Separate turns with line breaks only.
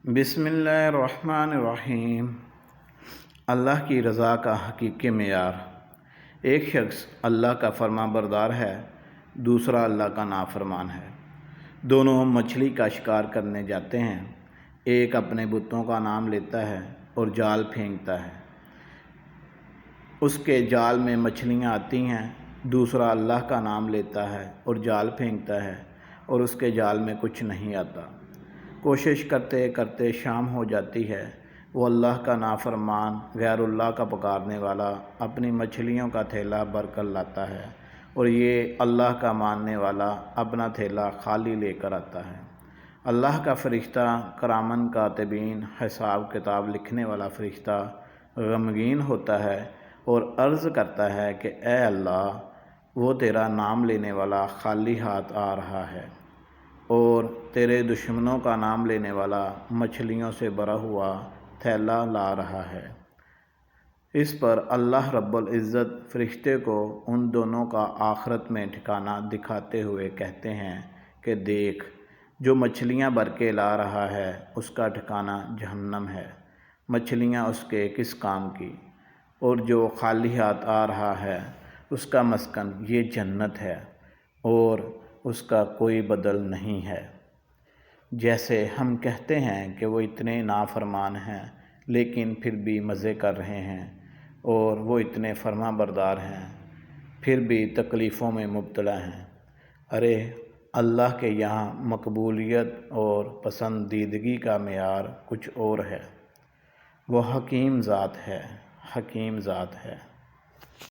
بسم اللہ الرحمن الرحیم۔ اللہ کی رضا کا حقیقی معیار۔ ایک شخص اللہ کا فرما بردار ہے، دوسرا اللہ کا نافرمان ہے۔ دونوں مچھلی کا شکار کرنے جاتے ہیں۔ ایک اپنے بتوں کا نام لیتا ہے اور جال پھینکتا ہے، اس کے جال میں مچھلیاں آتی ہیں۔ دوسرا اللہ کا نام لیتا ہے اور جال پھینکتا ہے اور اس کے جال میں کچھ نہیں آتا۔ کوشش کرتے کرتے شام ہو جاتی ہے۔ وہ اللہ کا نافرمان، غیر اللہ کا پکارنے والا اپنی مچھلیوں کا تھیلا بھر کر لاتا ہے اور یہ اللہ کا ماننے والا اپنا تھیلا خالی لے کر آتا ہے۔ اللہ کا فرشتہ کرامن کاتبین، حساب کتاب لکھنے والا فرشتہ غمگین ہوتا ہے اور عرض کرتا ہے کہ اے اللہ، وہ تیرا نام لینے والا خالی ہاتھ آ رہا ہے اور تیرے دشمنوں کا نام لینے والا مچھلیوں سے بھرا ہوا تھیلا لا رہا ہے۔ اس پر اللہ رب العزت فرشتے کو ان دونوں کا آخرت میں ٹھکانہ دکھاتے ہوئے کہتے ہیں کہ دیکھ، جو مچھلیاں بھر کے لا رہا ہے اس کا ٹھکانہ جہنم ہے، مچھلیاں اس کے کس کام کی، اور جو خالی ہاتھ آ رہا ہے اس کا مسکن یہ جنت ہے اور اس کا کوئی بدل نہیں ہے۔ جیسے ہم کہتے ہیں کہ وہ اتنے نافرمان ہیں لیکن پھر بھی مزے کر رہے ہیں، اور وہ اتنے فرما بردار ہیں پھر بھی تکلیفوں میں مبتلا ہیں۔ ارے اللہ کے یہاں مقبولیت اور پسندیدگی کا معیار کچھ اور ہے۔ وہ حکیم ذات ہے، حکیم ذات ہے۔